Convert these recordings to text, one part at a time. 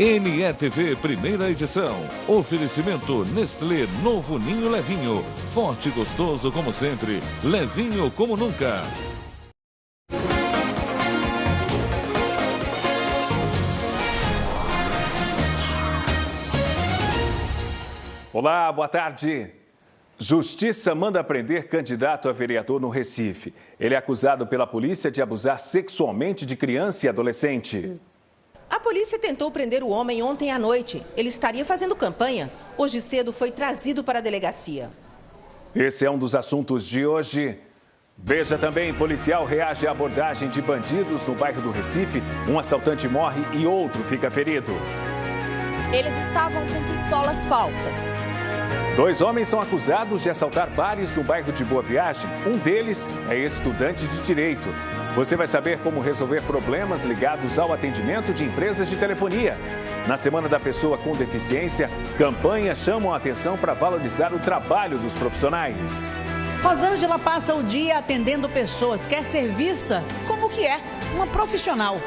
NETV Primeira Edição. Oferecimento Nestlé Novo Ninho Levinho. Forte e gostoso como sempre. Levinho como nunca. Olá, boa tarde. Justiça manda prender candidato a vereador no Recife. Ele é acusado pela polícia de abusar sexualmente de criança e adolescente. A polícia tentou prender o homem ontem à noite. Ele estaria fazendo campanha. Hoje cedo foi trazido para a delegacia. Esse é um dos assuntos de hoje. Veja também, policial reage à abordagem de bandidos no bairro do Recife. Um assaltante morre e outro fica ferido. Eles estavam com pistolas falsas. 2 homens são acusados de assaltar bares no bairro de Boa Viagem. Um deles é estudante de Direito. Você vai saber como resolver problemas ligados ao atendimento de empresas de telefonia. Na Semana da Pessoa com Deficiência, campanhas chamam a atenção para valorizar o trabalho dos profissionais. Rosângela passa o dia atendendo pessoas, quer ser vista como que é, uma profissional.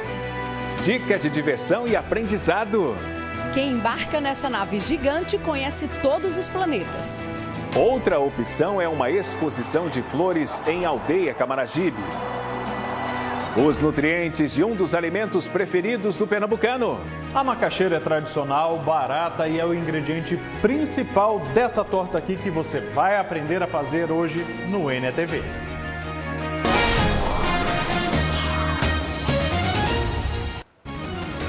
Dica de diversão e aprendizado. Quem embarca nessa nave gigante conhece todos os planetas. Outra opção é uma exposição de flores em Aldeia Camaragibe. Os nutrientes de um dos alimentos preferidos do pernambucano. A macaxeira é tradicional, barata e é o ingrediente principal dessa torta aqui que você vai aprender a fazer hoje no NETV.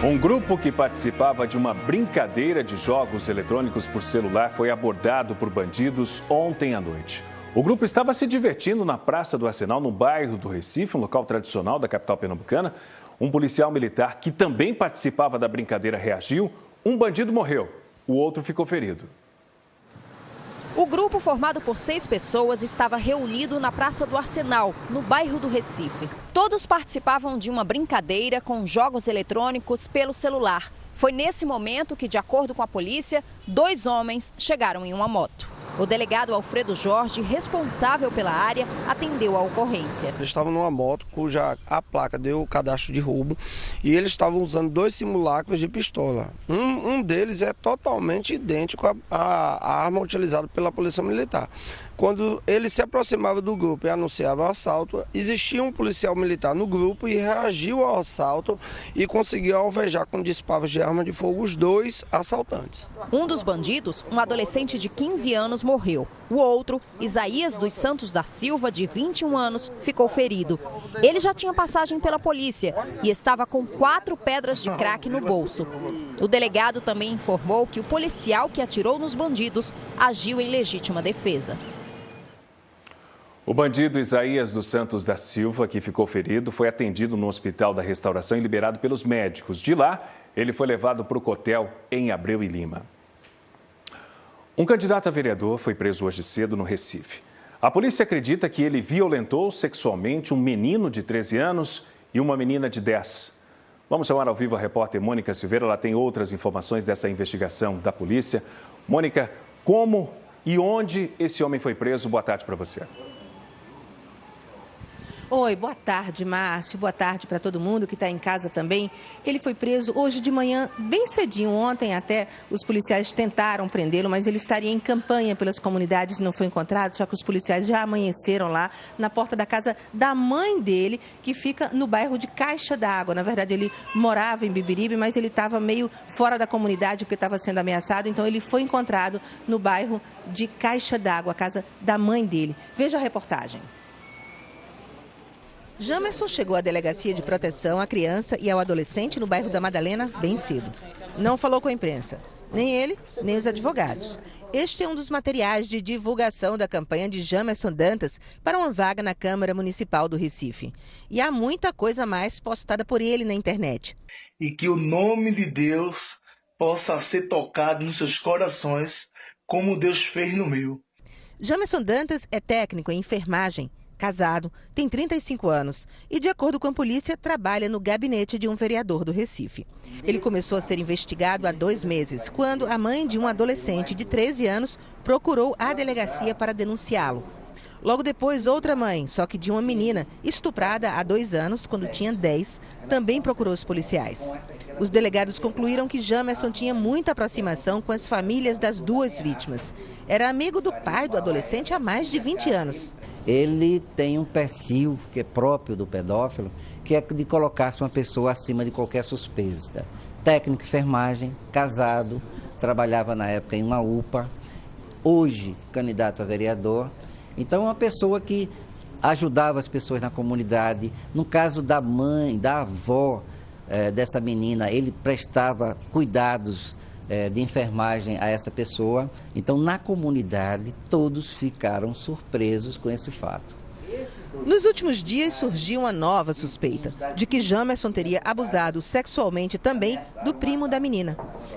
Um grupo que participava de uma brincadeira de jogos eletrônicos por celular foi abordado por bandidos ontem à noite. O grupo estava se divertindo na Praça do Arsenal, no bairro do Recife, um local tradicional da capital pernambucana. Um policial militar que também participava da brincadeira reagiu. Um bandido morreu, o outro ficou ferido. O grupo, formado por 6 pessoas, estava reunido na Praça do Arsenal, no bairro do Recife. Todos participavam de uma brincadeira com jogos eletrônicos pelo celular. Foi nesse momento que, de acordo com a polícia, 2 homens chegaram em uma moto. O delegado Alfredo Jorge, responsável pela área, atendeu a ocorrência. Eles estavam numa moto cuja a placa deu cadastro de roubo e eles estavam usando 2 simulacros de pistola. Um deles é totalmente idêntico à arma utilizada pela Polícia Militar. Quando ele se aproximava do grupo e anunciava o assalto, existia um policial militar no grupo e reagiu ao assalto e conseguiu alvejar com disparos de arma de fogo os 2 assaltantes. Um dos bandidos, um adolescente de 15 anos, morreu. O outro, Isaías dos Santos da Silva, de 21 anos, ficou ferido. Ele já tinha passagem pela polícia e estava com 4 pedras de crack no bolso. O delegado também informou que o policial que atirou nos bandidos agiu em legítima defesa. O bandido Isaías dos Santos da Silva, que ficou ferido, foi atendido no Hospital da Restauração e liberado pelos médicos. De lá, ele foi levado para o Cotel em Abreu e Lima. Um candidato a vereador foi preso hoje cedo no Recife. A polícia acredita que ele violentou sexualmente um menino de 13 anos e uma menina de 10. Vamos chamar ao vivo a repórter Mônica Silveira. Ela tem outras informações dessa investigação da polícia. Mônica, como e onde esse homem foi preso? Boa tarde para você. Oi, boa tarde, Márcio. Boa tarde para todo mundo que está em casa também. Ele foi preso hoje de manhã, bem cedinho. Ontem até os policiais tentaram prendê-lo, mas ele estaria em campanha pelas comunidades e não foi encontrado. Só que os policiais já amanheceram lá na porta da casa da mãe dele, que fica no bairro de Caixa d'Água. Na verdade, ele morava em Bibiribe, mas ele estava meio fora da comunidade porque estava sendo ameaçado. Então, ele foi encontrado no bairro de Caixa d'Água, a casa da mãe dele. Veja a reportagem. Jamerson chegou à delegacia de proteção à criança e ao adolescente no bairro da Madalena bem cedo. Não falou com a imprensa, nem ele, nem os advogados. Este é um dos materiais de divulgação da campanha de Jamerson Dantas para uma vaga na Câmara Municipal do Recife. E há muita coisa mais postada por ele na internet. E que o nome de Deus possa ser tocado nos seus corações, como Deus fez no meu. Jamerson Dantas é técnico em enfermagem. Casado, tem 35 anos e, de acordo com a polícia, trabalha no gabinete de um vereador do Recife. Ele começou a ser investigado há 2 meses, quando a mãe de um adolescente de 13 anos procurou a delegacia para denunciá-lo. Logo depois, outra mãe, só que de uma menina, estuprada há 2 anos, quando tinha 10, também procurou os policiais. Os delegados concluíram que Jamerson tinha muita aproximação com as famílias das 2 vítimas. Era amigo do pai do adolescente há mais de 20 anos. Ele tem um perfil que é próprio do pedófilo, que é de colocar-se uma pessoa acima de qualquer suspeita. Técnico de enfermagem, casado, trabalhava na época em uma UPA, hoje candidato a vereador. Então, é uma pessoa que ajudava as pessoas na comunidade. No caso da mãe, da avó dessa menina, ele prestava cuidados de enfermagem a essa pessoa. Então, na comunidade, todos ficaram surpresos com esse fato. Nos últimos dias surgiu uma nova suspeita de que Jamerson teria abusado sexualmente também do primo da menina.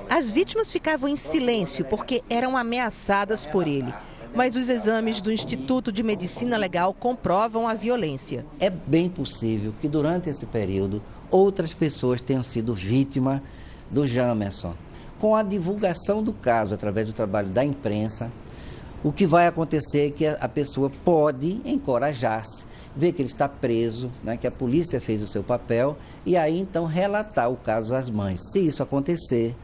As vítimas ficavam em silêncio porque eram ameaçadas por ele. Mas os exames do Instituto de Medicina Legal comprovam a violência. É bem possível que durante esse período outras pessoas tenham sido vítimas do Jamerson. Com a divulgação do caso através do trabalho da imprensa, o que vai acontecer é que a pessoa pode encorajar-se, ver que ele está preso, né, que a polícia fez o seu papel e aí então relatar o caso às mães. Se isso acontecer,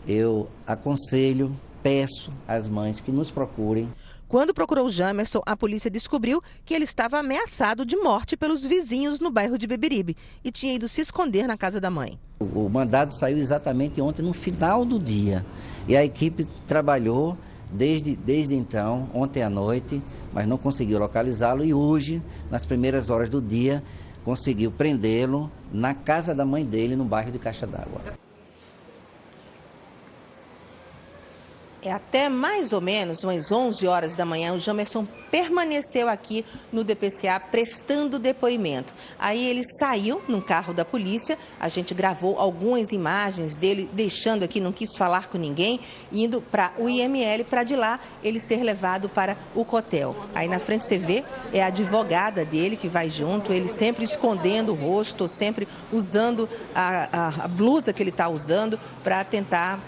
eu aconselho, peço às mães que nos procurem. Quando procurou Jamerson, a polícia descobriu que ele estava ameaçado de morte pelos vizinhos no bairro de Beberibe e tinha ido se esconder na casa da mãe. O mandado saiu exatamente ontem, no final do dia, e a equipe trabalhou desde então, ontem à noite, mas não conseguiu localizá-lo e hoje, nas primeiras horas do dia, conseguiu prendê-lo na casa da mãe dele, no bairro de Caixa d'Água. Até mais ou menos umas 11 horas da manhã, o Jamerson permaneceu aqui no DPCA prestando depoimento. Aí ele saiu num carro da polícia, a gente gravou algumas imagens dele deixando aqui, não quis falar com ninguém, indo para o IML, para de lá ele ser levado para o cotel. Aí na frente você vê, é a advogada dele que vai junto, ele sempre escondendo o rosto, sempre usando a blusa que ele está usando para tentar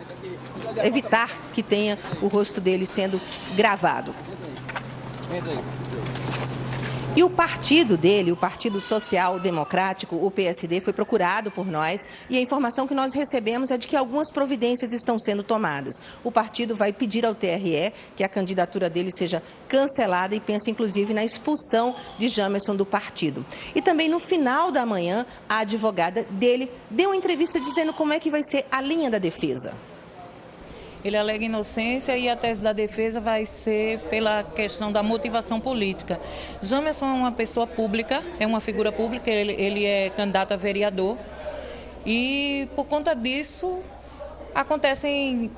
evitar que tenha o rosto dele sendo gravado. E o partido dele, o Partido Social Democrático, o PSD, foi procurado por nós e a informação que nós recebemos é de que algumas providências estão sendo tomadas. O partido vai pedir ao TRE que a candidatura dele seja cancelada e pensa inclusive na expulsão de Jamerson do partido. E também no final da manhã, a advogada dele deu uma entrevista dizendo como é que vai ser a linha da defesa. Ele alega inocência e a tese da defesa vai ser pela questão da motivação política. Jamerson é uma pessoa pública, é uma figura pública, ele é candidato a vereador e por conta disso acontecem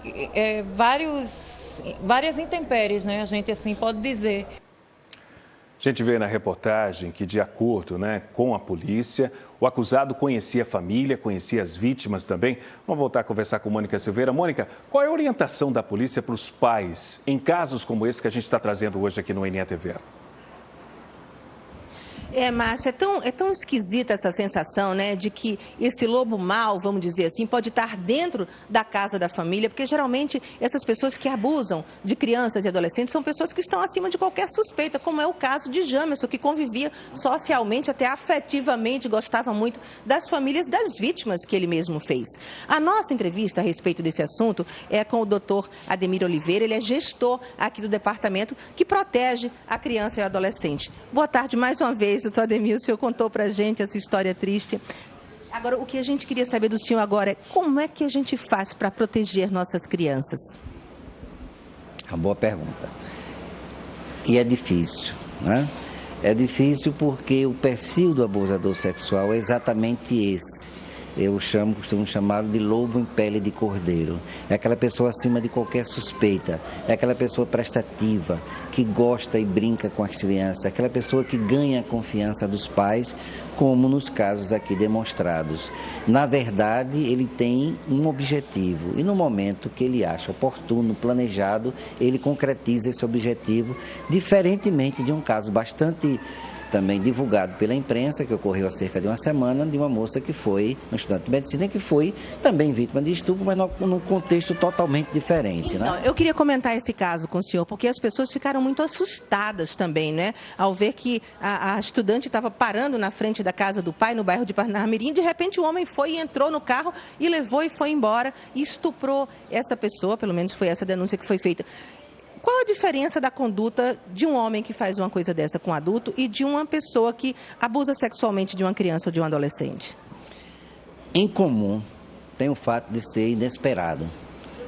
várias intempéries, né? A gente assim pode dizer. A gente vê na reportagem que, de acordo com a polícia, o acusado conhecia a família, conhecia as vítimas também. Vamos voltar a conversar com Mônica Silveira. Mônica, qual é a orientação da polícia para os pais em casos como esse que a gente está trazendo hoje aqui no NETV? Márcio, é tão esquisita essa sensação, né, de que esse lobo mau, vamos dizer assim, pode estar dentro da casa da família, porque geralmente essas pessoas que abusam de crianças e adolescentes são pessoas que estão acima de qualquer suspeita, como é o caso de Jamerson, que convivia socialmente, até afetivamente, gostava muito das famílias das vítimas que ele mesmo fez. A nossa entrevista a respeito desse assunto é com o doutor Ademir Oliveira, ele é gestor aqui do departamento que protege a criança e o adolescente. Boa tarde mais uma vez. Doutor Ademir, o senhor contou para a gente essa história triste. Agora, o que a gente queria saber do senhor agora é como é que a gente faz para proteger nossas crianças? Uma boa pergunta. E é difícil, né? É difícil porque o perfil do abusador sexual é exatamente esse. Eu costumo chamá-lo de lobo em pele de cordeiro. É aquela pessoa acima de qualquer suspeita, é aquela pessoa prestativa, que gosta e brinca com as crianças, é aquela pessoa que ganha a confiança dos pais, como nos casos aqui demonstrados. Na verdade, ele tem um objetivo e no momento que ele acha oportuno, planejado, ele concretiza esse objetivo, diferentemente de um caso bastante também divulgado pela imprensa, que ocorreu há cerca de uma semana, de uma moça que foi, uma estudante de medicina, que foi também vítima de estupro, mas num contexto totalmente diferente. Então, né? Eu queria comentar esse caso com o senhor, porque as pessoas ficaram muito assustadas também, né? Ao ver que a estudante estava parando na frente da casa do pai, no bairro de Parnamirim, de repente o homem foi e entrou no carro e levou e foi embora e estuprou essa pessoa, pelo menos foi essa denúncia que foi feita. Qual a diferença da conduta de um homem que faz uma coisa dessa com um adulto e de uma pessoa que abusa sexualmente de uma criança ou de um adolescente? Em comum, tem o fato de ser inesperado.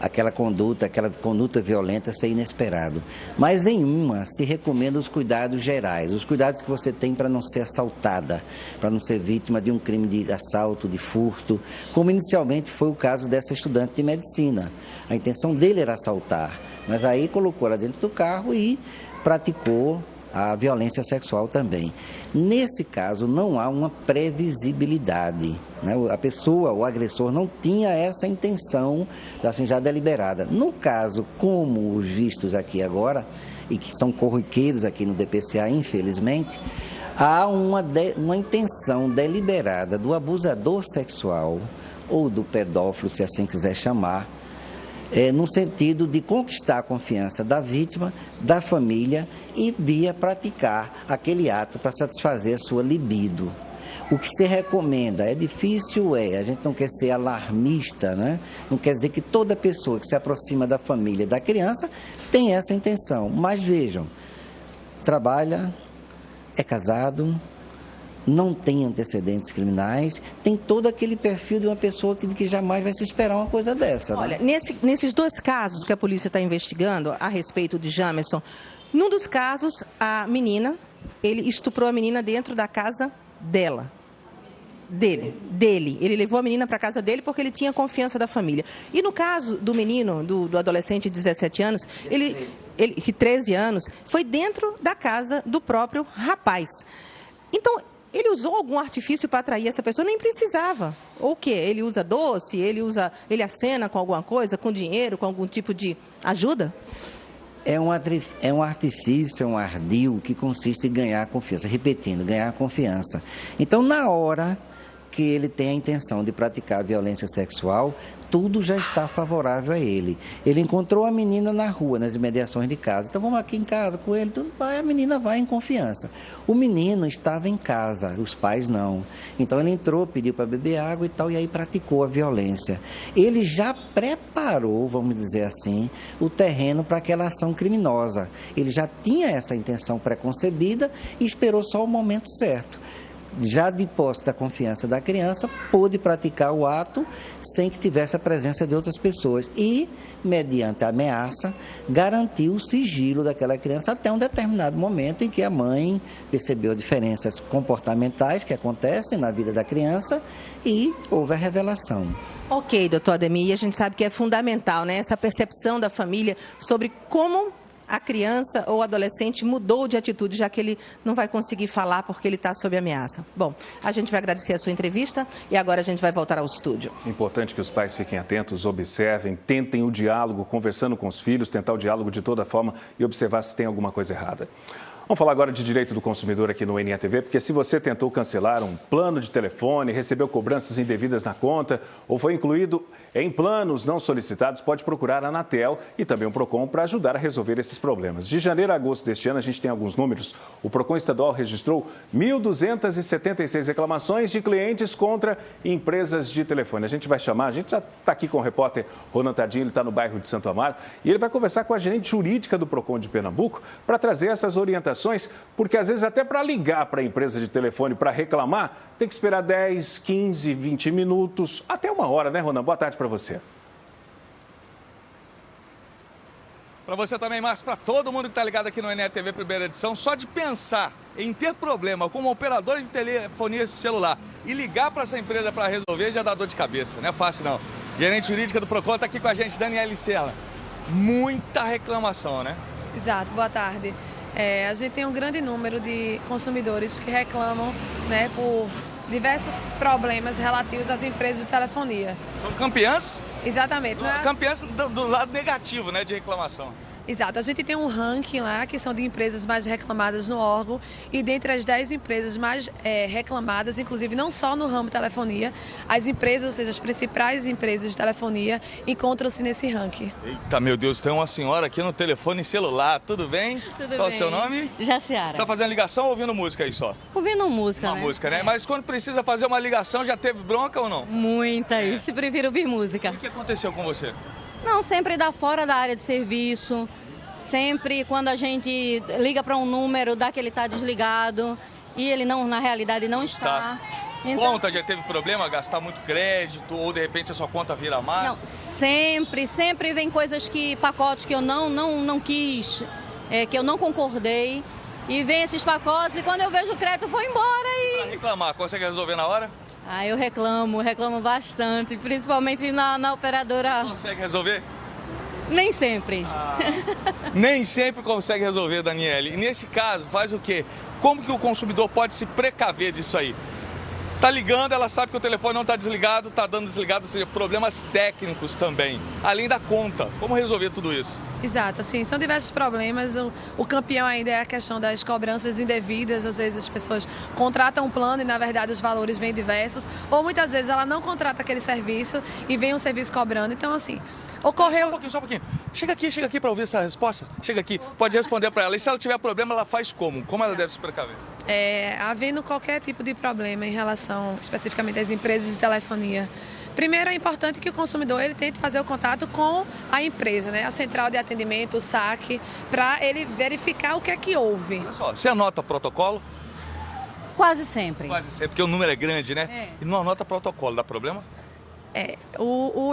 Aquela conduta violenta ser inesperado. Mas em uma se recomenda os cuidados gerais, os cuidados que você tem para não ser assaltada, para não ser vítima de um crime de assalto, de furto, como inicialmente foi o caso dessa estudante de medicina. A intenção dele era assaltar, mas aí colocou ela dentro do carro e praticou a violência sexual também. Nesse caso, não há uma previsibilidade, né? A pessoa, o agressor, não tinha essa intenção assim, já deliberada. No caso, como os vistos aqui agora, e que são corriqueiros aqui no DPCA, infelizmente, há uma intenção deliberada do abusador sexual ou do pedófilo, se assim quiser chamar, no sentido de conquistar a confiança da vítima, da família e via praticar aquele ato para satisfazer a sua libido. O que se recomenda, é difícil, a gente não quer ser alarmista, né? Não quer dizer que toda pessoa que se aproxima da família da criança tem essa intenção, mas vejam, trabalha, é casado, não tem antecedentes criminais, tem todo aquele perfil de uma pessoa que jamais vai se esperar uma coisa dessa. Olha, né? nesses dois casos que a polícia está investigando a respeito de Jamerson, num dos casos, ele estuprou a menina dentro da casa dele. Ele levou a menina para a casa dele porque ele tinha confiança da família. E no caso do menino, do adolescente de 17 anos, ele 13 anos, foi dentro da casa do próprio rapaz. Então, ele usou algum artifício para atrair essa pessoa? Nem precisava. Ou o quê? Ele usa doce? Ele acena com alguma coisa, com dinheiro, com algum tipo de ajuda? É um artifício, é um ardil que consiste em ganhar confiança. Repetindo, ganhar confiança. Então, na hora que ele tem a intenção de praticar violência sexual, tudo já está favorável a ele. Ele encontrou a menina na rua, nas imediações de casa. Então, vamos aqui em casa com ele. Então, a menina vai em confiança. O menino estava em casa, os pais não. Então, ele entrou, pediu para beber água e tal, e aí praticou a violência. Ele já preparou, vamos dizer assim, o terreno para aquela ação criminosa. Ele já tinha essa intenção preconcebida e esperou só o momento certo. Já de posse da confiança da criança, pôde praticar o ato sem que tivesse a presença de outras pessoas e, mediante a ameaça, garantiu o sigilo daquela criança até um determinado momento em que a mãe percebeu diferenças comportamentais que acontecem na vida da criança e houve a revelação. Ok, doutor Ademir, e a gente sabe que é fundamental, né, essa percepção da família sobre como a criança ou adolescente mudou de atitude, já que ele não vai conseguir falar porque ele está sob ameaça. Bom, a gente vai agradecer a sua entrevista e agora a gente vai voltar ao estúdio. Importante que os pais fiquem atentos, observem, tentem o diálogo, conversando com os filhos, tentar o diálogo de toda forma e observar se tem alguma coisa errada. Vamos falar agora de direito do consumidor aqui no NETV, porque se você tentou cancelar um plano de telefone, recebeu cobranças indevidas na conta ou foi incluído em planos não solicitados, pode procurar a Anatel e também o Procon para ajudar a resolver esses problemas. De janeiro a agosto deste ano, a gente tem alguns números. O Procon estadual registrou 1.276 reclamações de clientes contra empresas de telefone. A gente vai chamar, a gente já está aqui com o repórter Ronan Tardinho, ele está no bairro de Santo Amaro, e ele vai conversar com a gerente jurídica do Procon de Pernambuco para trazer essas orientações, porque às vezes até para ligar para a empresa de telefone para reclamar, tem que esperar 10, 15, 20 minutos, até uma hora, né, Ronan? Boa tarde para você. Para você também, Márcio, para todo mundo que está ligado aqui no NETV Primeira Edição, só de pensar em ter problema com uma operadora de telefonia celular e ligar para essa empresa para resolver já dá dor de cabeça, não é fácil não. Gerente jurídica do Procon está aqui com a gente, Daniela Sela. Muita reclamação, né? Exato, boa tarde. A gente tem um grande número de consumidores que reclamam, né, por diversos problemas relativos às empresas de telefonia. São campeãs? Exatamente. Campeãs do lado negativo, né, de reclamação. Exato, a gente tem um ranking lá que são de empresas mais reclamadas no órgão e dentre as 10 empresas mais reclamadas, inclusive não só no ramo telefonia, as empresas, ou seja, as principais empresas de telefonia encontram-se nesse ranking. Eita, meu Deus, tem uma senhora aqui no telefone celular, tudo bem? Tudo Qual bem. é o seu nome? Jaciara. Tá fazendo ligação ou ouvindo música aí só? Ouvindo música, Uma música, né? Mas quando precisa fazer uma ligação, já teve bronca ou não? Muita, isso, prefiro ouvir música. O que aconteceu com você? Não, sempre dá fora da área de serviço, sempre quando a gente liga para um número, dá que ele está desligado e ele não, na realidade, não está. Então, Conta, já teve problema, gastar muito crédito ou de repente a sua conta vira mais? não, sempre vem coisas pacotes que eu não quis, que eu não concordei. E vem esses pacotes e quando eu vejo o crédito, eu vou embora e... Pra reclamar, consegue resolver na hora? Ah, eu reclamo bastante, principalmente na operadora. Consegue resolver? Nem sempre. Nem sempre consegue resolver, Daniele. E nesse caso, faz o quê? Como que o consumidor pode se precaver disso aí? Tá ligando, ela sabe que o telefone não está desligado, tá dando desligado, ou seja, problemas técnicos também, além da conta. Como resolver tudo isso? Exato, assim, são diversos problemas. O campeão ainda é a questão das cobranças indevidas. Às vezes as pessoas contratam um plano e, na verdade, os valores vêm diversos. Ou muitas vezes ela não contrata aquele serviço e vem um serviço cobrando. Então, assim, ocorreu... Só um pouquinho. Chega aqui para ouvir essa resposta. Chega aqui, pode responder para ela. E se ela tiver problema, ela faz como? Como ela deve se precaver? Havendo qualquer tipo de problema em relação, especificamente, às empresas de telefonia, primeiro é importante que o consumidor ele tente fazer o contato com a empresa, né? A central de atendimento, o SAC, para ele verificar o que é que houve. Olha só, você anota protocolo? Quase sempre. Quase sempre, porque o número é grande, né? E não anota protocolo, dá problema?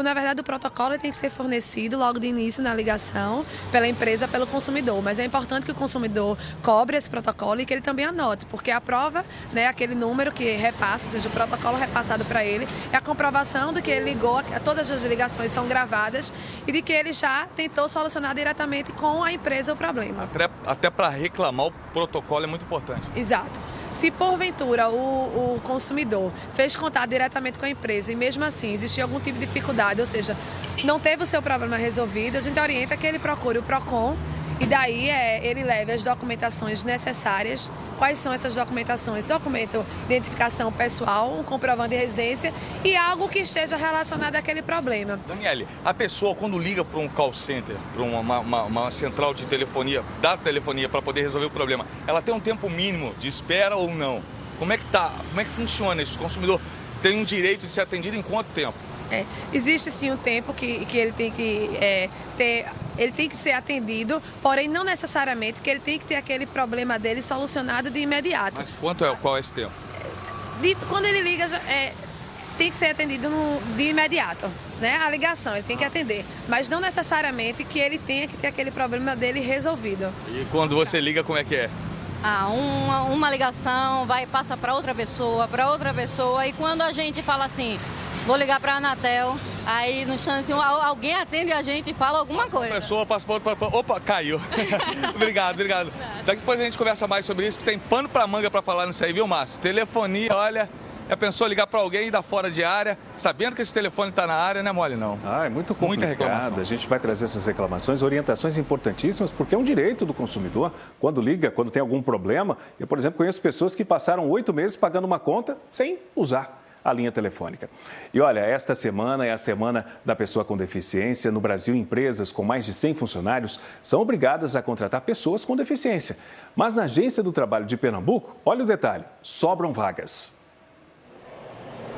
Na verdade, o protocolo tem que ser fornecido logo de início na ligação pela empresa, pelo consumidor. Mas é importante que o consumidor cobre esse protocolo e que ele também anote, porque a prova, né, aquele número que repassa, ou seja, o protocolo repassado para ele, é a comprovação de que ele ligou, todas as ligações são gravadas e de que ele já tentou solucionar diretamente com a empresa o problema. Até para reclamar, o protocolo é muito importante. Exato. Se porventura o consumidor fez contato diretamente com a empresa e mesmo assim existia algum tipo de dificuldade, ou seja, não teve o seu problema resolvido, a gente orienta que ele procure o PROCON e daí ele leve as documentações necessárias. Quais são essas documentações? Documento de identificação pessoal, um comprovante de residência e algo que esteja relacionado àquele problema. Daniele, a pessoa quando liga para um call center, para uma central de telefonia, da telefonia para poder resolver o problema, ela tem um tempo mínimo de espera ou não? Como é que funciona isso? O consumidor tem um direito de ser atendido em quanto tempo? Existe sim um tempo que ele tem que ter, ele tem que ser atendido, porém não necessariamente que ele tem que ter aquele problema dele solucionado de imediato. Mas qual é esse tempo? Quando ele liga, tem que ser atendido de imediato, né? A ligação, ele tem que atender, mas não necessariamente que ele tenha que ter aquele problema dele resolvido. E quando você liga, como é que é? Uma ligação passa para outra pessoa, e quando a gente fala assim, vou ligar para a Anatel, aí no instante alguém atende a gente e fala alguma coisa. A pessoa passa para outra, opa, caiu. Obrigado. Depois a gente conversa mais sobre isso, que tem pano para manga para falar nisso aí, viu, Márcio? Telefonia, olha... Já pensou ligar para alguém da fora de área, sabendo que esse telefone está na área, não é mole não. É muito complicado. Muita reclamação. A gente vai trazer essas reclamações, orientações importantíssimas, porque é um direito do consumidor. Quando liga, quando tem algum problema. Eu, por exemplo, conheço pessoas que passaram 8 meses pagando uma conta sem usar a linha telefônica. E olha, esta semana é a semana da pessoa com deficiência. No Brasil, empresas com mais de 100 funcionários são obrigadas a contratar pessoas com deficiência. Mas na Agência do Trabalho de Pernambuco, olha o detalhe, sobram vagas.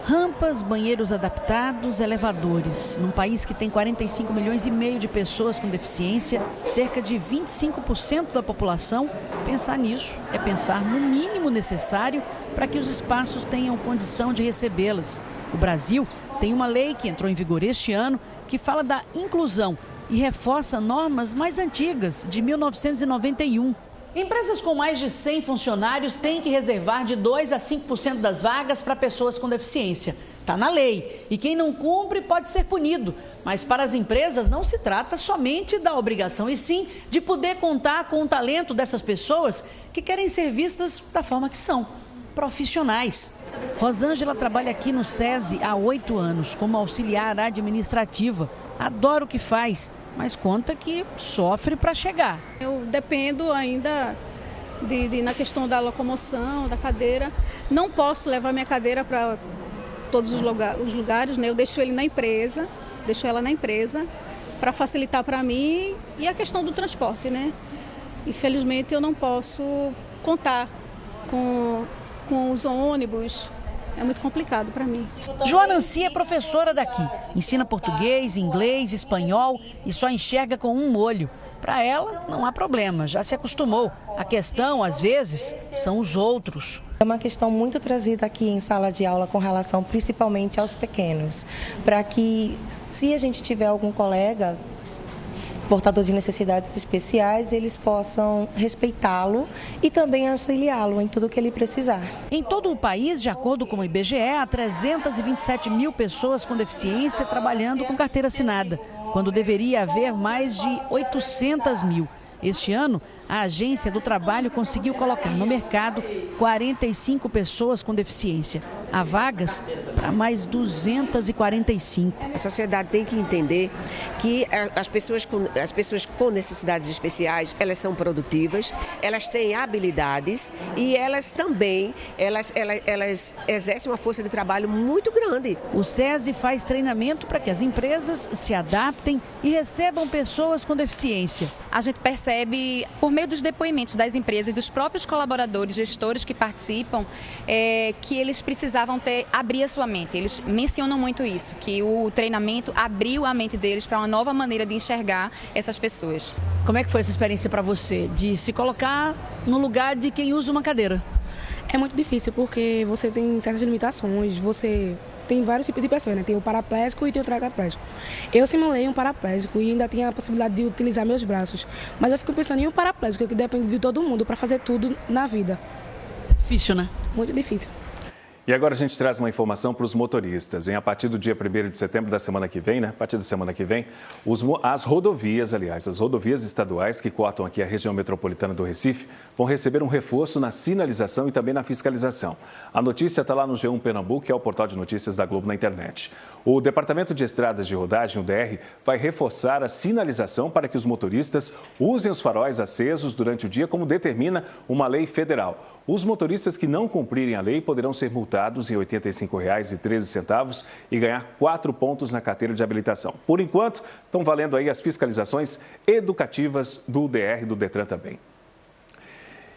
Rampas, banheiros adaptados, elevadores. Num país que tem 45 milhões e meio de pessoas com deficiência, cerca de 25% da população, pensar nisso é pensar no mínimo necessário para que os espaços tenham condição de recebê-las. O Brasil tem uma lei que entrou em vigor este ano que fala da inclusão e reforça normas mais antigas, de 1991. Empresas com mais de 100 funcionários têm que reservar de 2% a 5% das vagas para pessoas com deficiência. Está na lei e quem não cumpre pode ser punido. Mas para as empresas não se trata somente da obrigação, e sim de poder contar com o talento dessas pessoas que querem ser vistas da forma que são, profissionais. Rosângela trabalha aqui no SESI há 8 anos como auxiliar administrativa. Adora o que faz mas conta que sofre para chegar. Eu dependo ainda na questão da locomoção, da cadeira. Não posso levar minha cadeira para todos os lugares, né? Eu deixo ela na empresa para facilitar para mim, e a questão do transporte, né? Infelizmente eu não posso contar com os ônibus, é muito complicado para mim. Joana Nancy é professora daqui, ensina português, inglês, espanhol e só enxerga com um olho. Para ela não há problema, já se acostumou. A questão, às vezes, são os outros. É uma questão muito trazida aqui em sala de aula com relação principalmente aos pequenos, para que, se a gente tiver algum colega portador de necessidades especiais, eles possam respeitá-lo e também auxiliá-lo em tudo o que ele precisar. Em todo o país, de acordo com o IBGE, há 327 mil pessoas com deficiência trabalhando com carteira assinada, quando deveria haver mais de 800 mil. Este ano, a Agência do Trabalho conseguiu colocar no mercado 45 pessoas com deficiência. Há vagas para mais 245. A sociedade tem que entender que as pessoas com necessidades especiais, elas são produtivas, elas têm habilidades e elas também elas exercem uma força de trabalho muito grande. O SESI faz treinamento para que as empresas se adaptem e recebam pessoas com deficiência. A gente percebe, por meio dos depoimentos das empresas e dos próprios colaboradores, gestores que participam, que eles precisavam abrir a sua mente. Eles mencionam muito isso, que o treinamento abriu a mente deles para uma nova maneira de enxergar essas pessoas. Como é que foi essa experiência para você, de se colocar no lugar de quem usa uma cadeira? É muito difícil, porque você tem certas limitações, você tem vários tipos de pessoas, né? Tem o paraplégico e tem o tetraplégico. Eu simulei um paraplégico e ainda tinha a possibilidade de utilizar meus braços, mas eu fico pensando em um paraplégico, que depende de todo mundo para fazer tudo na vida. Difícil, né? Muito difícil. E agora a gente traz uma informação para os motoristas. A partir do dia 1º de setembro da semana que vem, a partir da semana que vem, as rodovias estaduais que cortam aqui a região metropolitana do Recife vão receber um reforço na sinalização e também na fiscalização. A notícia está lá no G1 Pernambuco, que é o portal de notícias da Globo na internet. O Departamento de Estradas de Rodagem, o DR, vai reforçar a sinalização para que os motoristas usem os faróis acesos durante o dia, como determina uma lei federal. Os motoristas que não cumprirem a lei poderão ser multados em R$ 85,13 e ganhar 4 pontos na carteira de habilitação. Por enquanto, estão valendo aí as fiscalizações educativas do DR e do Detran também.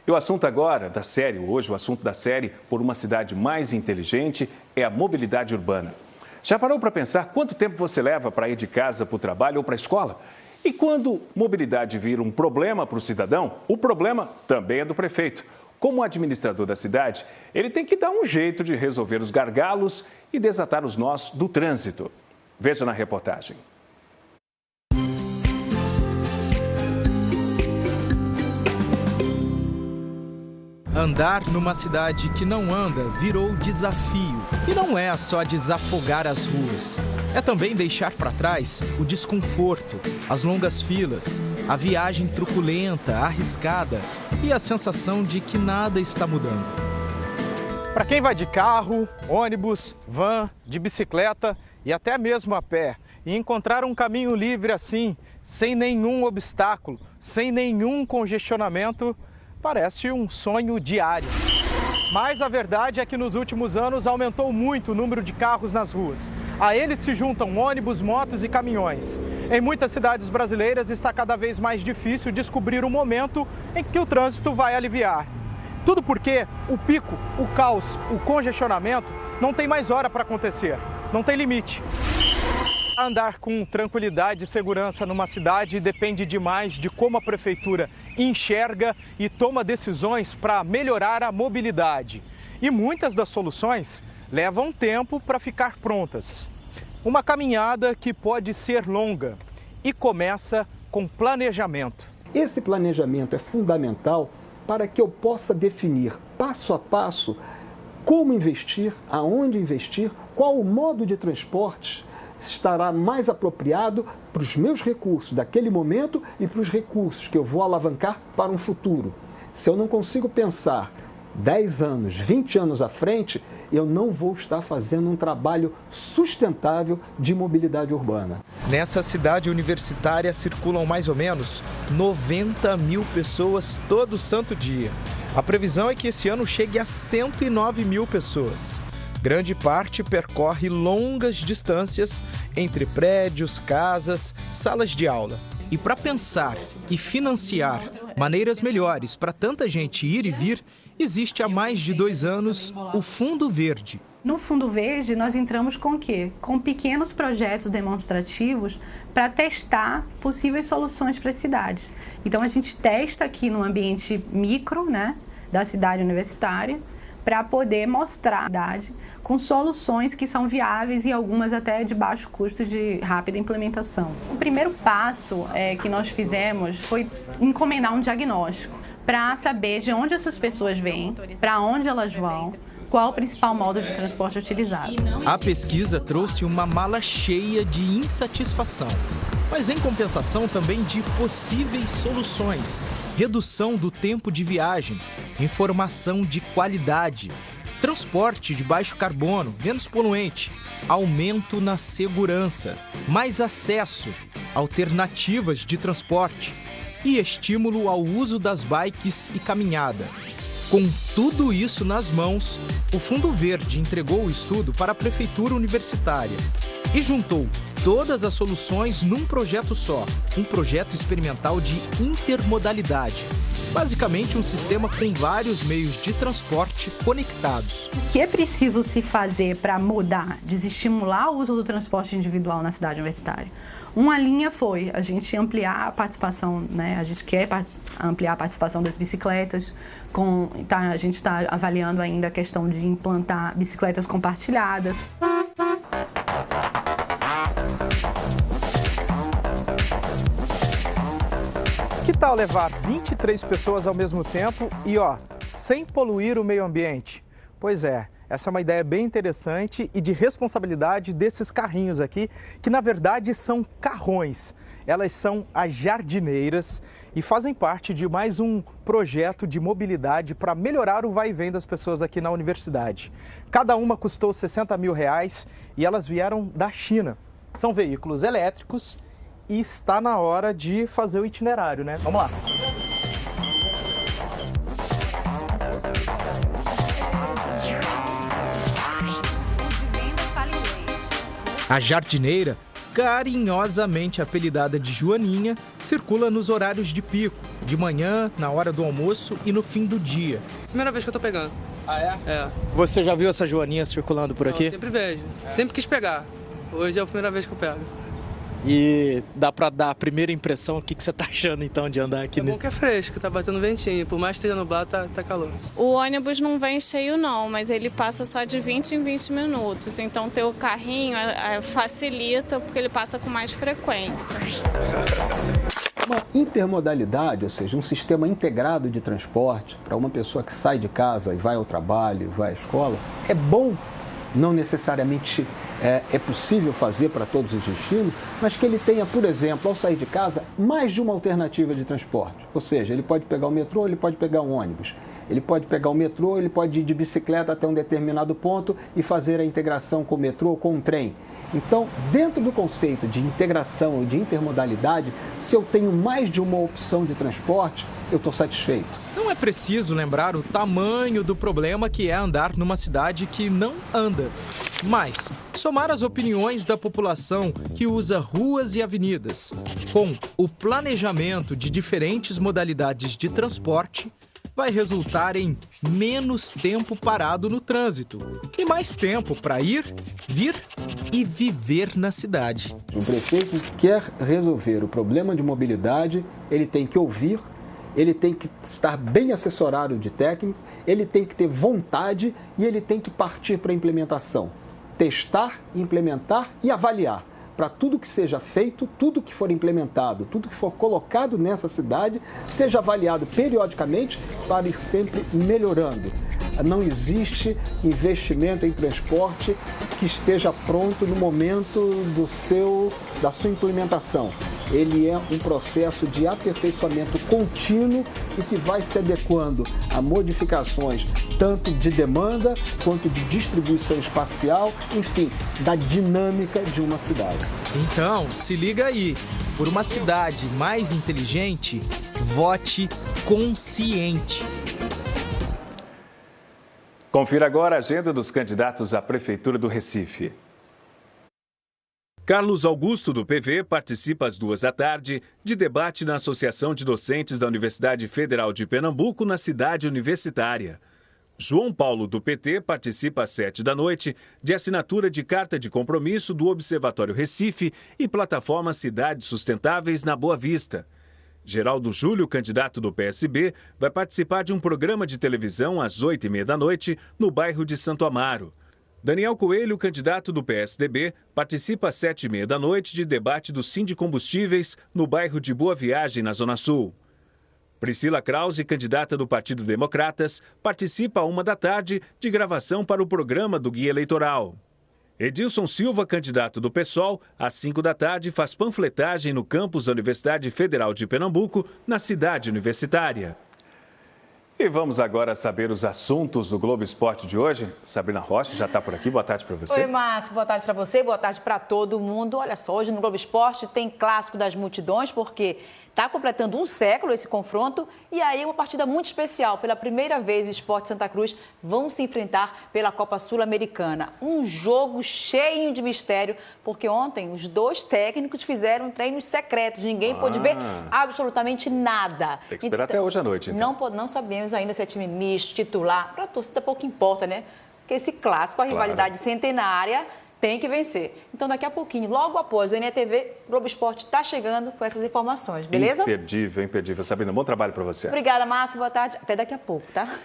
E o assunto agora da série, hoje, o assunto da série Por uma Cidade Mais Inteligente é a mobilidade urbana. Já parou para pensar quanto tempo você leva para ir de casa para o trabalho ou para a escola? E quando mobilidade vira um problema para o cidadão, o problema também é do prefeito. Como administrador da cidade, ele tem que dar um jeito de resolver os gargalos e desatar os nós do trânsito. Veja na reportagem. Andar numa cidade que não anda virou desafio. E não é só desafogar as ruas. É também deixar para trás o desconforto, as longas filas, a viagem truculenta, arriscada e a sensação de que nada está mudando. Para quem vai de carro, ônibus, van, de bicicleta e até mesmo a pé, e encontrar um caminho livre assim, sem nenhum obstáculo, sem nenhum congestionamento, parece um sonho diário. Mas a verdade é que nos últimos anos aumentou muito o número de carros nas ruas. A eles se juntam ônibus, motos e caminhões. Em muitas cidades brasileiras está cada vez mais difícil descobrir o momento em que o trânsito vai aliviar. Tudo porque o pico, o caos, o congestionamento não tem mais hora para acontecer, não tem limite. Andar com tranquilidade e segurança numa cidade depende demais de como a prefeitura enxerga e toma decisões para melhorar a mobilidade. E muitas das soluções levam tempo para ficar prontas. Uma caminhada que pode ser longa e começa com planejamento. Esse planejamento é fundamental para que eu possa definir passo a passo como investir, aonde investir, qual o modo de transporte estará mais apropriado para os meus recursos daquele momento e para os recursos que eu vou alavancar para um futuro. Se eu não consigo pensar 10 anos, 20 anos à frente, eu não vou estar fazendo um trabalho sustentável de mobilidade urbana. Nessa cidade universitária circulam mais ou menos 90 mil pessoas todo santo dia. A previsão é que esse ano chegue a 109 mil pessoas. Grande parte percorre longas distâncias entre prédios, casas, salas de aula. E para pensar e financiar maneiras melhores para tanta gente ir e vir, existe há mais de 2 anos o Fundo Verde. No Fundo Verde, nós entramos com o quê? Com pequenos projetos demonstrativos para testar possíveis soluções para as cidades. Então, a gente testa aqui no ambiente micro, né, da cidade universitária, para poder mostrar a cidade com soluções que são viáveis e algumas até de baixo custo de rápida implementação. O primeiro passo que nós fizemos foi encomendar um diagnóstico para saber de onde essas pessoas vêm, para onde elas vão, qual o principal modo de transporte utilizado. A pesquisa trouxe uma mala cheia de insatisfação, mas em compensação também de possíveis soluções. Redução do tempo de viagem, informação de qualidade, transporte de baixo carbono, menos poluente, aumento na segurança, mais acesso, alternativas de transporte e estímulo ao uso das bikes e caminhada. Com tudo isso nas mãos, o Fundo Verde entregou o estudo para a Prefeitura Universitária e juntou todas as soluções num projeto só, um projeto experimental de intermodalidade. Basicamente, um sistema com vários meios de transporte conectados. O que é preciso se fazer para mudar, desestimular o uso do transporte individual na cidade universitária? Uma linha foi a gente ampliar a participação, né? A gente quer ampliar a participação das bicicletas, a gente está avaliando ainda a questão de implantar bicicletas compartilhadas. Que tal levar 23 pessoas ao mesmo tempo e, sem poluir o meio ambiente? Pois é, essa é uma ideia bem interessante e de responsabilidade desses carrinhos aqui, que na verdade são carrões. Elas são as jardineiras e fazem parte de mais um projeto de mobilidade para melhorar o vai e vem das pessoas aqui na universidade. Cada uma custou R$60 mil e elas vieram da China. São veículos elétricos e está na hora de fazer o itinerário, né? Vamos lá! A jardineira, carinhosamente apelidada de Joaninha, circula nos horários de pico, de manhã, na hora do almoço e no fim do dia. Primeira vez que eu tô pegando. Ah, é? É. Você já viu essa Joaninha circulando por aqui? Eu sempre vejo. Sempre quis pegar. Hoje é a primeira vez que eu pego. E dá pra dar a primeira impressão, o que você tá achando então de andar aqui? É bom que é fresco, tá batendo ventinho, por mais que esteja nublado, tá calor. O ônibus não vem cheio não, mas ele passa só de 20 em 20 minutos, então ter o carrinho facilita porque ele passa com mais frequência. Uma intermodalidade, ou seja, um sistema integrado de transporte para uma pessoa que sai de casa e vai ao trabalho, vai à escola, é bom. Não necessariamente é possível fazer para todos os destinos, mas que ele tenha, por exemplo, ao sair de casa, mais de uma alternativa de transporte. Ou seja, ele pode pegar o metrô, ele pode pegar um ônibus. Ele pode pegar o metrô, ele pode ir de bicicleta até um determinado ponto e fazer a integração com o metrô ou com o trem. Então, dentro do conceito de integração e de intermodalidade, se eu tenho mais de uma opção de transporte, eu estou satisfeito. Não é preciso lembrar o tamanho do problema que é andar numa cidade que não anda. Mas, somar as opiniões da população que usa ruas e avenidas com o planejamento de diferentes modalidades de transporte, vai resultar em menos tempo parado no trânsito e mais tempo para ir, vir e viver na cidade. O prefeito quer resolver o problema de mobilidade, ele tem que ouvir, ele tem que estar bem assessorado de técnico, ele tem que ter vontade e ele tem que partir para a implementação. Testar, implementar e avaliar. Para tudo que seja feito, tudo que for implementado, tudo que for colocado nessa cidade, seja avaliado periodicamente para ir sempre melhorando. Não existe investimento em transporte que esteja pronto no momento da sua implementação. Ele é um processo de aperfeiçoamento contínuo e que vai se adequando a modificações tanto de demanda quanto de distribuição espacial, enfim, da dinâmica de uma cidade. Então, se liga aí. Por uma cidade mais inteligente, vote consciente. Confira agora a agenda dos candidatos à Prefeitura do Recife. Carlos Augusto, do PV, participa às 14h de debate na Associação de Docentes da Universidade Federal de Pernambuco, na cidade universitária. João Paulo, do PT, participa às 19h de assinatura de carta de compromisso do Observatório Recife e plataforma Cidades Sustentáveis na Boa Vista. Geraldo Júlio, candidato do PSB, vai participar de um programa de televisão às 20h30 no bairro de Santo Amaro. Daniel Coelho, candidato do PSDB, participa às 19h30 de debate do Sindicombustíveis no bairro de Boa Viagem, na Zona Sul. Priscila Krause, candidata do Partido Democratas, participa à 13h de gravação para o programa do Guia Eleitoral. Edilson Silva, candidato do PSOL, às 17h faz panfletagem no campus da Universidade Federal de Pernambuco, na cidade universitária. E vamos agora saber os assuntos do Globo Esporte de hoje. Sabrina Rocha já está por aqui. Boa tarde para você. Oi, Márcio. Boa tarde para você. Boa tarde para todo mundo. Olha só, hoje no Globo Esporte tem clássico das multidões, porque está completando um século esse confronto e aí uma partida muito especial. Pela primeira vez, Sport e Santa Cruz vão se enfrentar pela Copa Sul-Americana. Um jogo cheio de mistério, porque ontem os dois técnicos fizeram treinos secretos. Ninguém pôde ver absolutamente nada. Tem que esperar até hoje à noite, então. Não sabemos ainda se é time misto, titular. Para a torcida pouco importa, né? Porque esse clássico, a rivalidade centenária, tem que vencer. Então, daqui a pouquinho, logo após o NETV, Globo Esporte está chegando com essas informações, beleza? Imperdível, imperdível. Sabrina, bom trabalho para você. Obrigada, Márcio. Boa tarde. Até daqui a pouco, tá?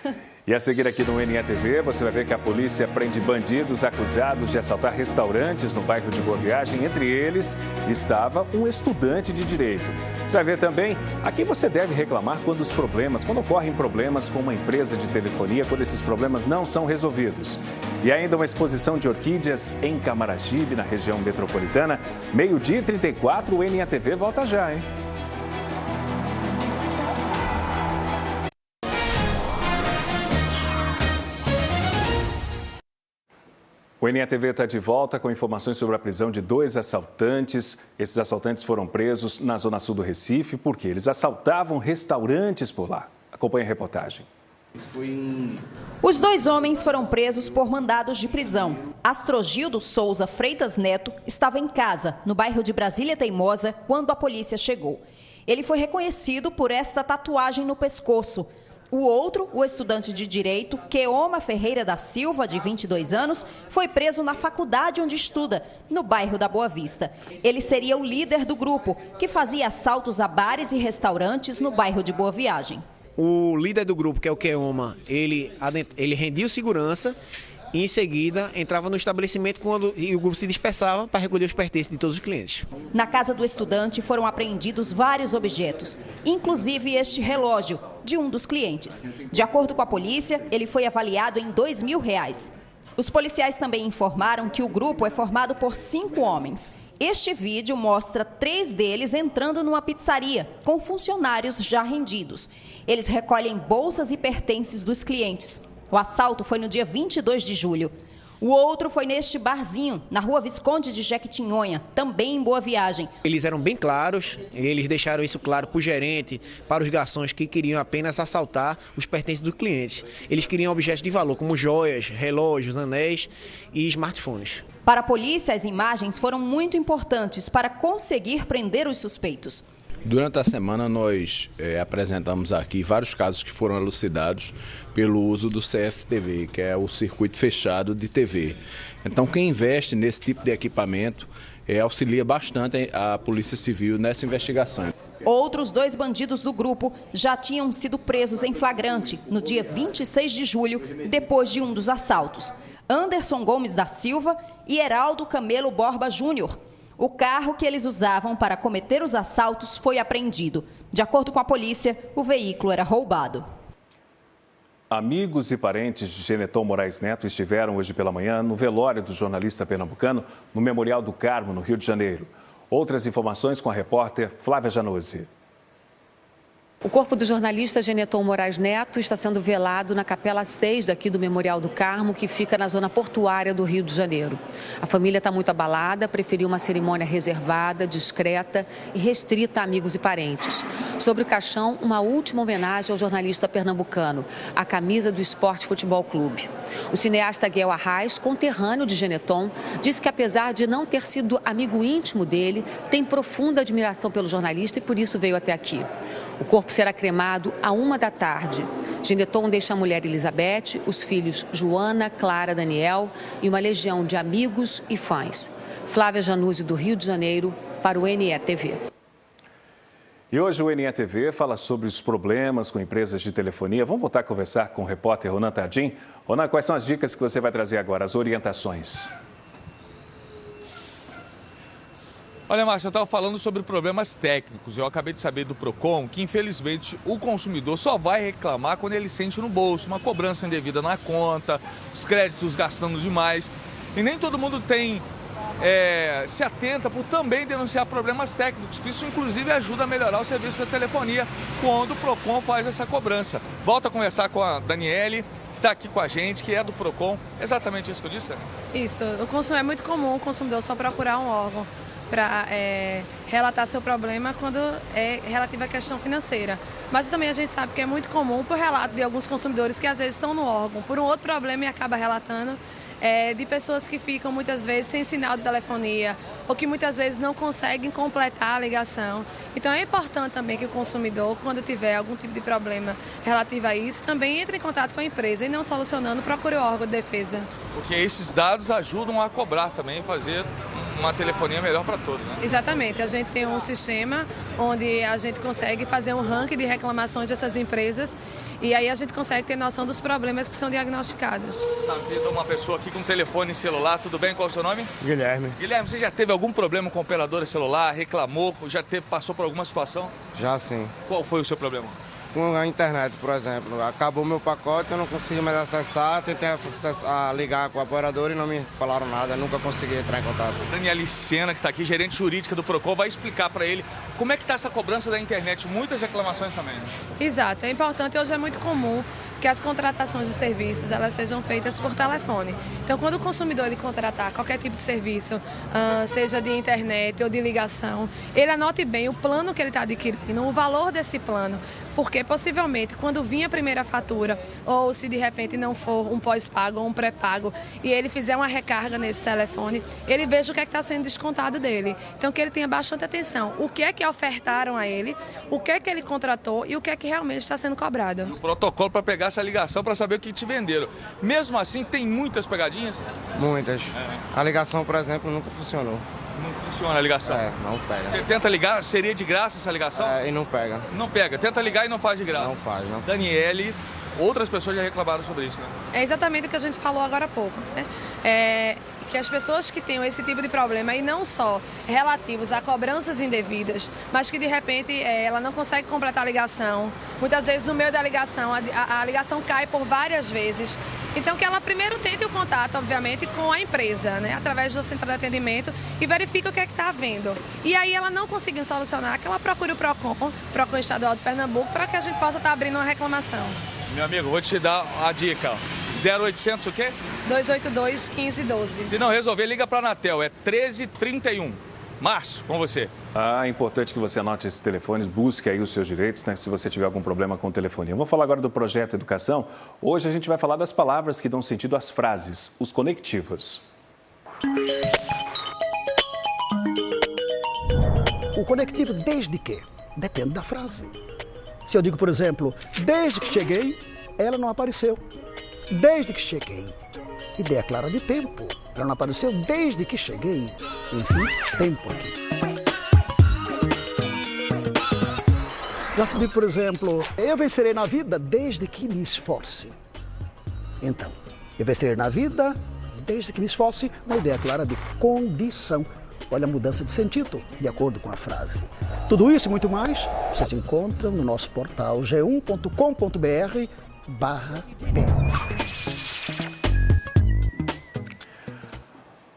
E a seguir aqui no NETV, você vai ver que a polícia prende bandidos acusados de assaltar restaurantes no bairro de Boa Viagem. Entre eles estava um estudante de direito. Você vai ver também a quem você deve reclamar quando ocorrem problemas com uma empresa de telefonia, quando esses problemas não são resolvidos. E ainda uma exposição de orquídeas em Camaragibe, na região metropolitana. 12h34, o NETV volta já, hein? O NETV está de volta com informações sobre a prisão de 2 assaltantes. Esses assaltantes foram presos na zona sul do Recife porque eles assaltavam restaurantes por lá. Acompanhe a reportagem. Os 2 homens foram presos por mandados de prisão. Astrogildo Souza Freitas Neto estava em casa, no bairro de Brasília Teimosa, quando a polícia chegou. Ele foi reconhecido por esta tatuagem no pescoço. O outro, o estudante de Direito, Keoma Ferreira da Silva, de 22 anos, foi preso na faculdade onde estuda, no bairro da Boa Vista. Ele seria o líder do grupo, que fazia assaltos a bares e restaurantes no bairro de Boa Viagem. O líder do grupo, que é o Keoma, ele rendia o segurança e em seguida entrava no estabelecimento e o grupo se dispersava para recolher os pertences de todos os clientes. Na casa do estudante foram apreendidos vários objetos, inclusive este relógio de um dos clientes. De acordo com a polícia, ele foi avaliado em R$2.000. Os policiais também informaram que o grupo é formado por 5 homens. Este vídeo mostra 3 deles entrando numa pizzaria, com funcionários já rendidos. Eles recolhem bolsas e pertences dos clientes. O assalto foi no dia 22 de julho. O outro foi neste barzinho, na rua Visconde de Jequitinhonha, também em Boa Viagem. Eles eram bem claros, eles deixaram isso claro para o gerente, para os garçons que queriam apenas assaltar os pertences do cliente. Eles queriam objetos de valor, como joias, relógios, anéis e smartphones. Para a polícia, as imagens foram muito importantes para conseguir prender os suspeitos. Durante a semana, nós apresentamos aqui vários casos que foram elucidados pelo uso do CFTV, que é o circuito fechado de TV. Então, quem investe nesse tipo de equipamento auxilia bastante a Polícia Civil nessa investigação. Outros 2 bandidos do grupo já tinham sido presos em flagrante no dia 26 de julho, depois de um dos assaltos. Anderson Gomes da Silva e Heraldo Camelo Borba Júnior. O carro que eles usavam para cometer os assaltos foi apreendido. De acordo com a polícia, o veículo era roubado. Amigos e parentes de Geneton Moraes Neto estiveram hoje pela manhã no velório do jornalista pernambucano no Memorial do Carmo, no Rio de Janeiro. Outras informações com a repórter Flávia Januzzi. O corpo do jornalista Geneton Moraes Neto está sendo velado na Capela 6 daqui do Memorial do Carmo, que fica na zona portuária do Rio de Janeiro. A família está muito abalada, preferiu uma cerimônia reservada, discreta e restrita a amigos e parentes. Sobre o caixão, uma última homenagem ao jornalista pernambucano, a camisa do Sport Futebol Clube. O cineasta Guel Arraes, conterrâneo de Geneton, disse que apesar de não ter sido amigo íntimo dele, tem profunda admiração pelo jornalista e por isso veio até aqui. O corpo será cremado à 13h. Geneton deixa a mulher Elizabeth, os filhos Joana, Clara, Daniel e uma legião de amigos e fãs. Flávia Januzzi, do Rio de Janeiro, para o NETV. E hoje o NETV fala sobre os problemas com empresas de telefonia. Vamos voltar a conversar com o repórter Ronan Tardim. Ronan, quais são as dicas que você vai trazer agora, as orientações? Olha, Márcio, eu estava falando sobre problemas técnicos. Eu acabei de saber do PROCON que, infelizmente, o consumidor só vai reclamar quando ele sente no bolso uma cobrança indevida na conta, os créditos gastando demais. E nem todo mundo se atenta por também denunciar problemas técnicos, que isso, inclusive, ajuda a melhorar o serviço da telefonia quando o PROCON faz essa cobrança. Volto a conversar com a Daniele, que está aqui com a gente, que é do PROCON. Exatamente isso que eu disse, né? Isso. É muito comum o consumidor só procurar um órgão para relatar seu problema quando é relativo à questão financeira. Mas também a gente sabe que é muito comum por relato de alguns consumidores que às vezes estão no órgão por um outro problema e acaba relatando, de pessoas que ficam muitas vezes sem sinal de telefonia ou que muitas vezes não conseguem completar a ligação. Então é importante também que o consumidor, quando tiver algum tipo de problema relativo a isso, também entre em contato com a empresa e não solucionando, procure o órgão de defesa. Porque esses dados ajudam a cobrar também, fazer uma telefonia melhor para todos, né? Exatamente. A gente tem um sistema onde a gente consegue fazer um ranking de reclamações dessas empresas e aí a gente consegue ter noção dos problemas que são diagnosticados. Tá vindo uma pessoa aqui com telefone celular, tudo bem? Qual é o seu nome? Guilherme. Guilherme, você já teve algum problema com operadora celular, reclamou, passou por alguma situação? Já sim. Qual foi o seu problema? Com a internet, por exemplo. Acabou meu pacote, eu não consegui mais acessar, tentei ligar com o operador e não me falaram nada, nunca consegui entrar em contato. Daniele Sena, que está aqui, gerente jurídica do PROCON, vai explicar para ele como é que está essa cobrança da internet. Muitas reclamações também, né? Exato, é importante, hoje é muito comum que as contratações de serviços elas sejam feitas por telefone. Então, quando o consumidor ele contratar qualquer tipo de serviço, seja de internet ou de ligação, ele anote bem o plano que ele está adquirindo, o valor desse plano, porque possivelmente quando vir a primeira fatura ou se de repente não for um pós-pago ou um pré-pago e ele fizer uma recarga nesse telefone, ele veja o que é que está sendo descontado dele. Então, que ele tenha bastante atenção. O que é que ofertaram a ele, o que é que ele contratou e o que é que realmente está sendo cobrado. O protocolo para pegar essa ligação para saber o que te venderam. Mesmo assim, tem muitas pegadinhas? Muitas. A ligação, por exemplo, nunca funcionou. Não funciona a ligação? Não pega. Você tenta ligar, seria de graça essa ligação? E não pega. Não pega. Tenta ligar e não faz de graça? Não faz, não. Daniele, outras pessoas já reclamaram sobre isso, né? É exatamente o que a gente falou agora há pouco, né? Que as pessoas que tenham esse tipo de problema, e não só relativos a cobranças indevidas, mas que de repente ela não consegue completar a ligação, muitas vezes no meio da ligação, a ligação cai por várias vezes. Então que ela primeiro tente o contato, obviamente, com a empresa, né, através do centro de atendimento e verifique o que é que está havendo. E aí ela não conseguindo solucionar, que ela procure o PROCON Estadual de Pernambuco, para que a gente possa estar abrindo uma reclamação. Meu amigo, vou te dar a dica, 0800 o quê? 282-1512. Se não resolver, liga para a Anatel, é 1331. Márcio, com você. É importante que você anote esses telefones, busque aí os seus direitos, né, se você tiver algum problema com telefonia. Vamos falar agora do projeto Educação. Hoje a gente vai falar das palavras que dão sentido às frases, os conectivos. O conectivo desde que? Depende da frase. Se eu digo, por exemplo, desde que cheguei, ela não apareceu. Desde que cheguei. Ideia clara de tempo. Ela não apareceu desde que cheguei. Enfim, tempo aqui. Já se diz, por exemplo, eu vencerei na vida desde que me esforce. Então, eu vencerei na vida desde que me esforce, uma ideia clara de condição. Olha a mudança de sentido, de acordo com a frase. Tudo isso e muito mais, vocês encontram no nosso portal g1.com.br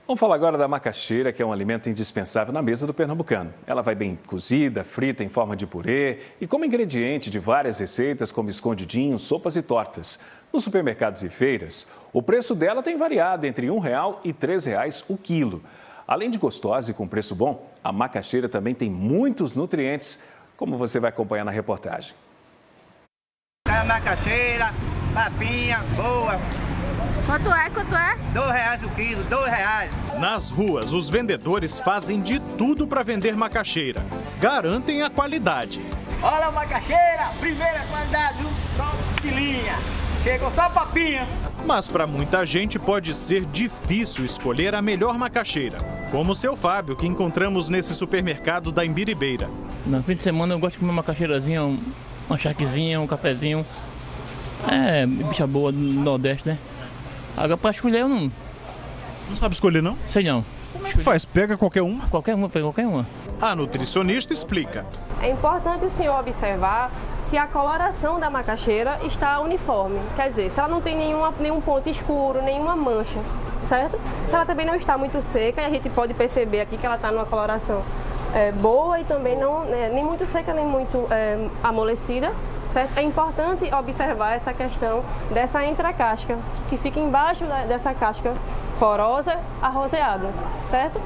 Vamos falar agora da macaxeira, que é um alimento indispensável na mesa do pernambucano. Ela vai bem cozida, frita em forma de purê e como ingrediente de várias receitas como escondidinhos, sopas e tortas. Nos supermercados e feiras, o preço dela tem variado entre R$ 1,00 e R$ 3,00 o quilo. Além de gostosa e com preço bom, a macaxeira também tem muitos nutrientes, como você vai acompanhar na reportagem. A macaxeira, papinha, boa. Quanto é? R$ 2,00 o quilo, R$ 2,00. Nas ruas, os vendedores fazem de tudo para vender macaxeira. Garantem a qualidade. Olha a macaxeira, primeira qualidade, top de linha. Chegou só a papinha. Mas para muita gente pode ser difícil escolher a melhor macaxeira. Como o seu Fábio, que encontramos nesse supermercado da Imbiribeira. No fim de semana eu gosto de comer uma macaxeirazinha, uma charquezinha, um cafezinho. É, bicha boa do Nordeste, né? Agora para escolher eu não... Não sabe escolher, não? Sei não. Como é que faz? Pega qualquer uma? Qualquer uma, pega qualquer uma. A nutricionista explica. É importante o senhor observar se a coloração da macaxeira está uniforme. Quer dizer, se ela não tem nenhum ponto escuro, nenhuma mancha, certo? Se ela também não está muito seca, e a gente pode perceber aqui que ela está numa coloração boa e também não, nem muito seca, nem muito amolecida. Certo? É importante observar essa questão dessa entrecasca, que fica embaixo dessa casca porosa, arroseada, certo?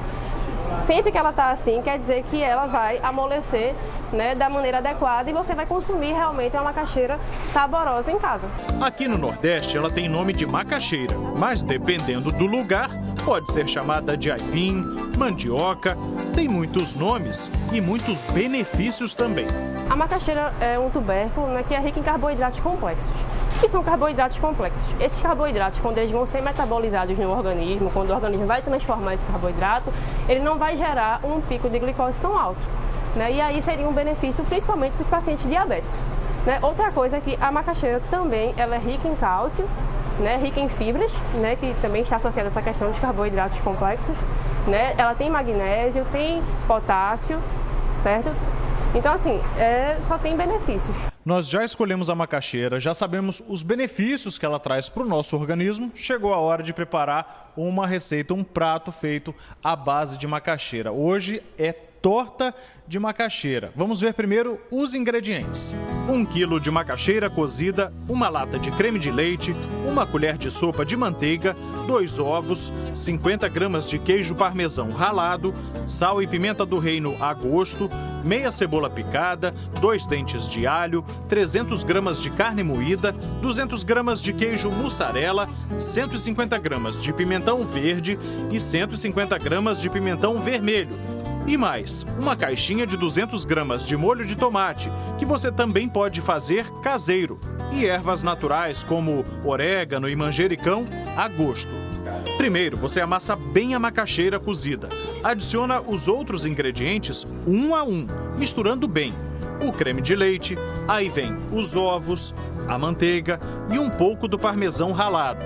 Sempre que ela está assim, quer dizer que ela vai amolecer, né, da maneira adequada e você vai consumir realmente uma macaxeira saborosa em casa. Aqui no Nordeste ela tem nome de macaxeira, mas dependendo do lugar, pode ser chamada de aipim, mandioca, tem muitos nomes e muitos benefícios também. A macaxeira é um tubérculo, né, que é rico em carboidratos complexos. O que são carboidratos complexos? Esses carboidratos, quando eles vão ser metabolizados no organismo, quando o organismo vai transformar esse carboidrato, ele não vai gerar um pico de glicose tão alto, né? E aí seria um benefício principalmente para os pacientes diabéticos, né? Outra coisa é que a macaxeira também ela é rica em cálcio, né? Rica em fibras, né? Que também está associada a essa questão dos carboidratos complexos, né? Ela tem magnésio, tem potássio, certo? Então, assim, só tem benefícios. Nós já escolhemos a macaxeira, já sabemos os benefícios que ela traz para o nosso organismo. Chegou a hora de preparar uma receita, um prato feito à base de macaxeira. Hoje é torta de macaxeira. Vamos ver primeiro os ingredientes. 1 quilo de macaxeira cozida, uma lata de creme de leite, uma colher de sopa de manteiga, 2 ovos, 50 gramas de queijo parmesão ralado, sal e pimenta do reino a gosto, meia cebola picada, 2 dentes de alho, 300 gramas de carne moída, 200 gramas de queijo mussarela, 150 gramas de pimentão verde e 150 gramas de pimentão vermelho. E mais, uma caixinha de 200 gramas de molho de tomate, que você também pode fazer caseiro. E ervas naturais como orégano e manjericão a gosto. Primeiro, você amassa bem a macaxeira cozida. Adiciona os outros ingredientes um a um, misturando bem. O creme de leite, aí vem os ovos, a manteiga e um pouco do parmesão ralado.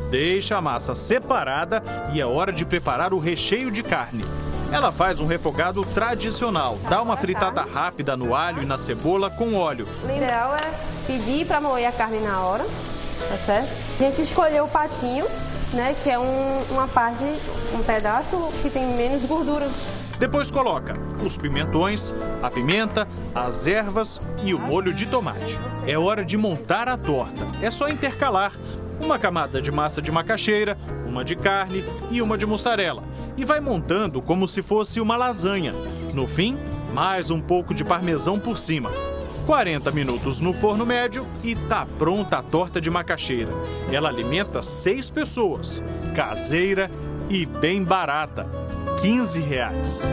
Deixa a massa separada e é hora de preparar o recheio de carne. Ela faz um refogado tradicional, dá uma fritada rápida no alho e na cebola com óleo. O ideal é pedir para moer a carne na hora, tá certo? A gente escolheu o patinho, né, que é uma parte, um pedaço que tem menos gordura. Depois coloca os pimentões, a pimenta, as ervas e o molho de tomate. É hora de montar a torta. É só intercalar uma camada de massa de macaxeira, uma de carne e uma de mussarela. E vai montando como se fosse uma lasanha. No fim, mais um pouco de parmesão por cima. 40 minutos no forno médio e tá pronta a torta de macaxeira. Ela alimenta 6 pessoas, caseira e bem barata. R$15.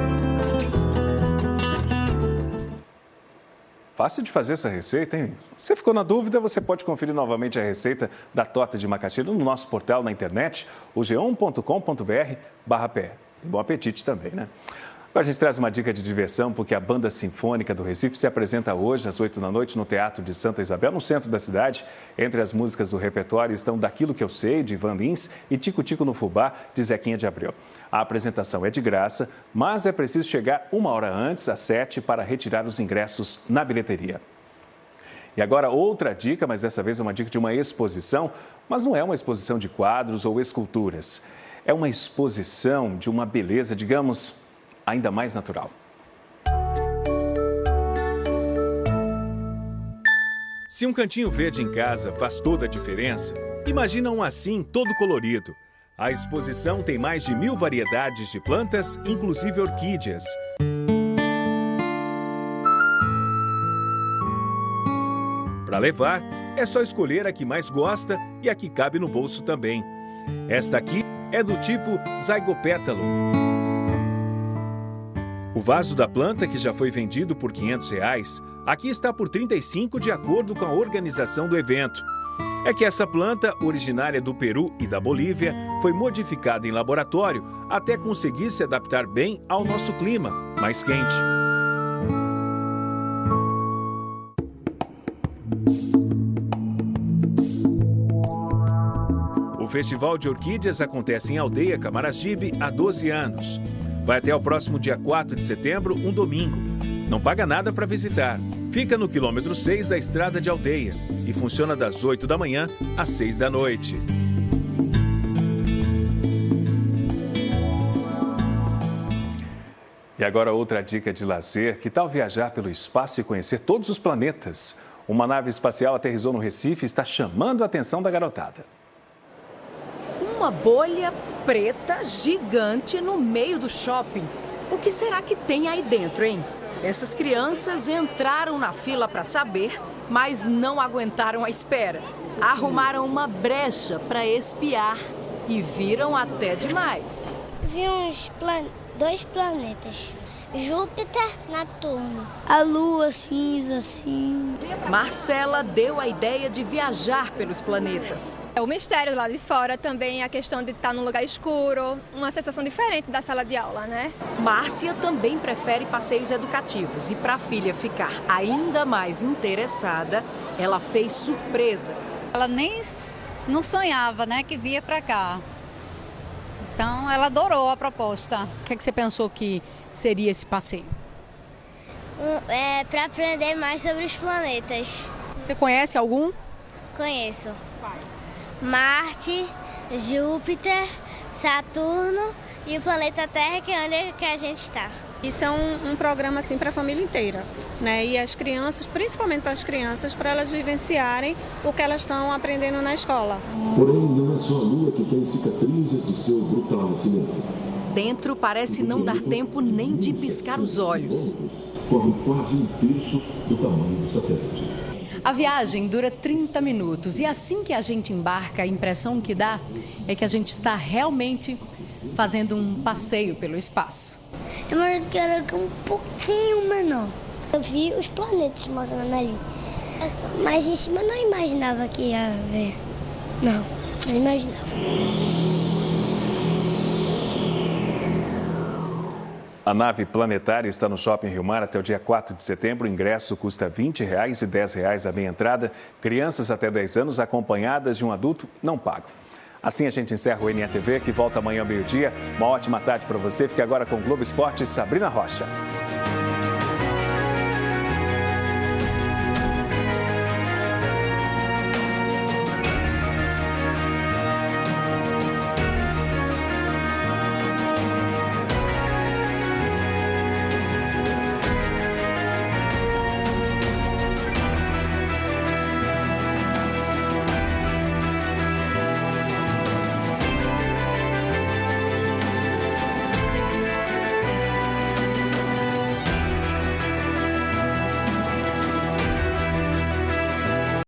Fácil de fazer essa receita, hein? Se ficou na dúvida, você pode conferir novamente a receita da torta de macaxeira no nosso portal na internet, o g1.com.br/pr. Bom apetite também, né? Agora a gente traz uma dica de diversão, porque a Banda Sinfônica do Recife se apresenta hoje às 8 da noite no Teatro de Santa Isabel, no centro da cidade. Entre as músicas do repertório estão Daquilo Que Eu Sei, de Ivan Lins, e Tico Tico no Fubá, de Zequinha de Abreu. A apresentação é de graça, mas é preciso chegar 1 hora antes, às 7, para retirar os ingressos na bilheteria. E agora outra dica, mas dessa vez é uma dica de uma exposição, mas não é uma exposição de quadros ou esculturas. É uma exposição de uma beleza, digamos, ainda mais natural. Se um cantinho verde em casa faz toda a diferença, imagina um assim todo colorido. A exposição tem mais de 1000 variedades de plantas, inclusive orquídeas. Para levar, é só escolher a que mais gosta e a que cabe no bolso também. Esta aqui é do tipo zygopétalo. O vaso da planta, que já foi vendido por R$ 500, aqui está por R$ 35 de acordo com a organização do evento. É que essa planta, originária do Peru e da Bolívia, foi modificada em laboratório até conseguir se adaptar bem ao nosso clima, mais quente. O Festival de Orquídeas acontece em Aldeia Camaragibe há 12 anos. Vai até o próximo dia 4 de setembro, um domingo. Não paga nada para visitar. Fica no quilômetro 6 da estrada de Aldeia e funciona das 8 da manhã às 6 da noite. E agora outra dica de lazer. Que tal viajar pelo espaço e conhecer todos os planetas? Uma nave espacial aterrissou no Recife e está chamando a atenção da garotada. Uma bolha preta gigante no meio do shopping. O que será que tem aí dentro, hein? Essas crianças entraram na fila para saber, mas não aguentaram a espera. Arrumaram uma brecha para espiar e viram até demais. Vi dois planetas. Júpiter, Netuno. A lua cinza, assim. Marcela deu a ideia de viajar pelos planetas. O mistério lá de fora também, a questão de estar num lugar escuro, uma sensação diferente da sala de aula, né? Márcia também prefere passeios educativos e para a filha ficar ainda mais interessada, ela fez surpresa. Ela nem não sonhava, né, que via para cá. Então, ela adorou a proposta. O que é que você pensou que seria esse passeio? Para aprender mais sobre os planetas. Você conhece algum? Conheço. Quais? Marte, Júpiter, Saturno e o planeta Terra, que é onde a gente está. Isso é um programa assim para a família inteira, né? E as crianças, principalmente para as crianças, para elas vivenciarem o que elas estão aprendendo na escola. Porém, não é só a Lua que tem cicatrizes de seu brutal nascimento. Dentro parece não dar tempo nem de piscar os olhos. Corre quase um terço do tamanho do satélite. A viagem dura 30 minutos e assim que a gente embarca, a impressão que dá é que a gente está realmente fazendo um passeio pelo espaço. Eu quero que um pouquinho menor. Eu vi os planetas morando ali, mas em cima eu não imaginava que ia ver. Não imaginava. A nave planetária está no Shopping Rio Mar até o dia 4 de setembro. O ingresso custa R$ 20 e R$ 10 a meia entrada. Crianças até 10 anos acompanhadas de um adulto não pagam. Assim a gente encerra o NTV, que volta amanhã ao meio-dia. Uma ótima tarde para você. Fique agora com o Globo Esporte, Sabrina Rocha.